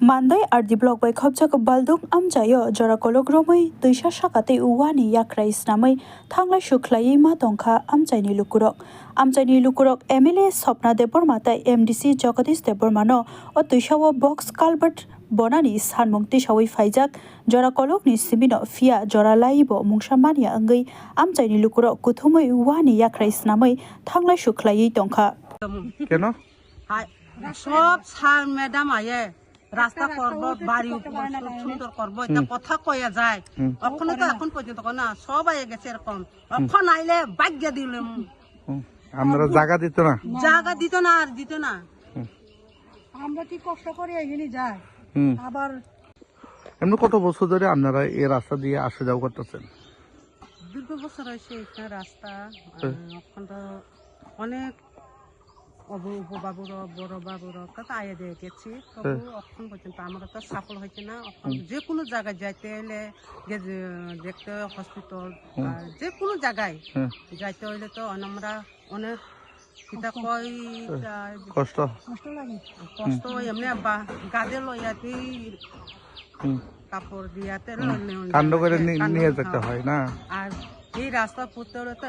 Mandai RD Block by Khobjak Baldung Amjayo Jorakolog Romoi Tuisha Shakate Uwani Yakrai Snamai Thanglai Shuklai Ma Tongkha Amjaini Lukurok MLA Sopna Debormata MDC Jagadish Debormano O Tuishawa Box Culvert Bonani Sanmungti Shawi Faijak Jorakolog ni Simino Fia Joralaibo Mungshamania Angai Amjaini Lukurok Kuthumai Uwani Yakrai Snamai Thanglai Shuklai Tongkha Keno? সব sir madam আয়ে রাস্তা করব বাড়ি সুন্দর করব এটা কথা কইয়া যায় ওখানে তো এখন পর্যন্ত না সব আয়ে গেছে এরকম ওখান আইলে ভাগ্য দিলাম আমরা জায়গা দিত না আর দিত না আমরা কি কষ্ট করে এখানে যাই আবার এমনি কত বছর ধরে আপনারা এই রাস্তা দিয়ে আসা যাওয়া করতেছেন? দীর্ঘ বছর হয়েছে এটা রাস্তা ওখান তো অনেক বাবুরা বড় বাবুরা কত আয়ে দিয়ে গেছি তবু এখন পর্যন্ত আমরা তো সফল হয়েছে না যে কোনো জায়গায় যাইতে হলে দেখতে হসপিটাল যে কোনো জায়গায় যাইতে হইলে তো আমরা অনেক কিতা কই কষ্ট এমনি গাদে লইয়াতে কাপড় দিয়াতে কাণ্ড করে নিয়ে যেতে হয় না। আর এই রাস্তা পড়তে হলে তো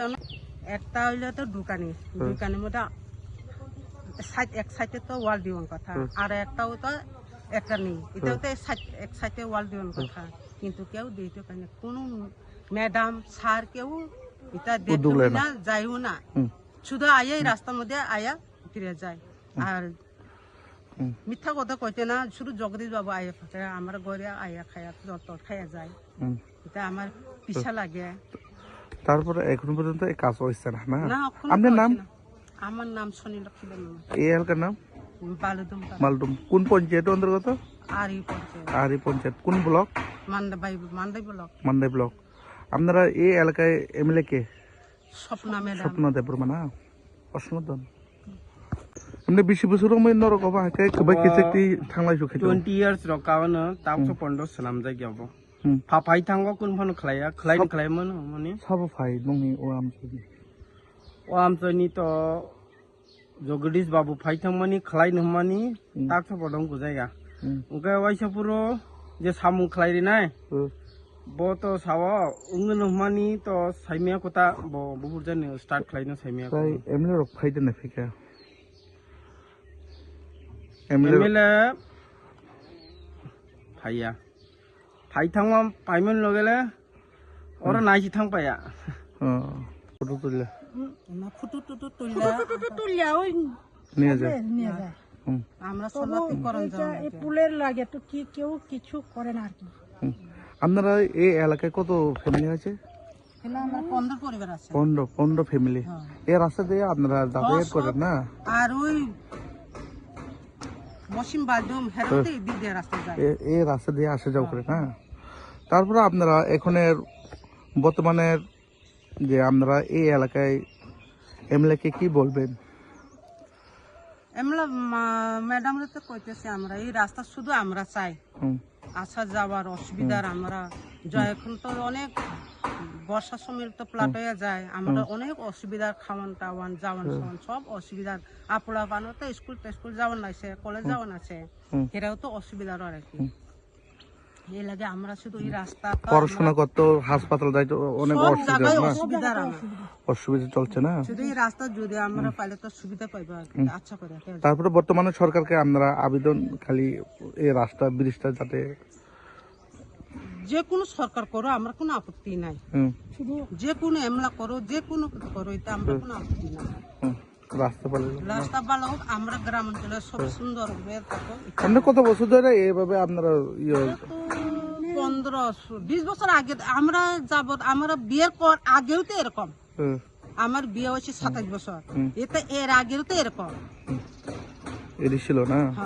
একটা হইলে তো দোকানের মধ্যে এক সাইডে তো ওয়াল দিওয়ার কথা আর একটাও তো একটা নেই এটাও তো এক সাইডে ওয়াল দিওয়ার কথা কিন্তু কেউ দিতে পারে না কোনো ম্যাডাম স্যার কেউ এটা দেখতে না যাইও না শুধু আয়া এই রাস্তার মধ্যে আয়া ফিরে যায় আর মিথ্যা কথা কইতে না শুধু জগদীশ বাবু আয়া থাকে আমার ঘরে আয়া খায়া যত খায়া যায় এটা আমার পিছা লাগে। তারপরে এখন পর্যন্ত এই কাজ হচ্ছে না। আপনার নাম? আমার নাম সোনিলক্ষ্মী বেগম। এই এলাকার নাম মালদুম। কোন পঞ্চায়েতের অন্তর্গত? আরি পঞ্চায়েত। কোন ব্লক? মান্দাই ব্লক। আপনারা এই এলাকায় এমএলএ কে? স্বপ্না দেববর্মা না? অসংখ্য এমনি 20 বছর মই নরকবা হাকে কবাই কেসেকটি থাংলাই সুখে 20 years রকাওনো তাকসো পন্ড সালাম জায়গাবো ফাফাই থাঙ্গো কোন ফন খলায়া খলাইমন মানে সাব ফাই নংনি ও আমসনি আমসনি তো জগদীশ বাবু ফাই থাংমানি খলাই নহমানি তাকসো পন্ড গুজাইগা ওকে ওয়াইসা পুরো যে সামু খলাইরি নাই বো তো সাওয়া উঙ্গ নহমানি তো সাইমিয়া কথা বো বহুত জন স্টার্ট খলাইনো সাইমিয়া তাই এমনি রক ফাইতে না ফিকা এমএলএ ফাইয়া ফাই থাংমা পাইমন লগেলে ওরা নাইছি থাং পায়া ফটো তুললে ফটো তুললে ওই নিয়ে যায় আমরা সনাতি করন যাও এই পুলের লাগে তো কি কেউ কিছু করে না আর কি। আপনারা এই এলাকায় কত ফ্যামিলি আছে? আমরা 15 পরিবার আছে। 15 ফ্যামিলি। এই রাস্তা দিয়ে আপনারা যাতায়াত করেন না? আর ওই মসিম বালদম হেরতে দিক দিয়ে রাস্তা যায় এই রাস্তা দিয়ে আসা যাওয়া করে না। তারপরে আপনারা এখনের বর্তমানে যে আপনারা এই এলাকায় এমএলএ কে কি বলবেন? এমলা ম্যাডামরা তো কইতেছে আমরা এই রাস্তা শুধু আমরা চাই আসা যাওয়ার অসুবিধার আমরা এখন তো অনেক বর্ষার সময় তো প্লাট হয়ে যায় আমরা অনেক অসুবিধার খাওয়ান টাওয়ান যাওয়ান সব অসুবিধার আপোড়া পানো তো স্কুল যাওয়ান আছে কলেজ যাওয়ান আছে এরাও তো অসুবিধার আর কি এই লাগে আমরা শুধু এই রাস্তা পড়াশোনা করতে হাসপাতাল যাইতে অনেক অসুবিধা চলছে না শুধু এই রাস্তা যদি আমরা পাইলে তো সুবিধা পাইবো আর কি আচ্ছা করে। তারপরে বর্তমানে সরকারকে আমরা আবেদন খালি এই রাস্তা ব্রিজটা যাতে যে কোনো সরকার করো আমরা কোনো আপত্তি নাই শুধু যে কোনো এমলা করো যে কোনো করো এটা আমরা কোনো আপত্তি নাই রাস্তা ভালো হোক আমরা গ্রাম অঞ্চলে সব সুন্দর হবে কত বছর ধরে এইভাবে আপনারা 15-20 বছর আগে আমরা যাব আমরা বিয়ের পর আগেও তো এরকম আমার বিয়ে হয়েছে 27 বছর এটা এর আগেও তো এরকম ছিল না।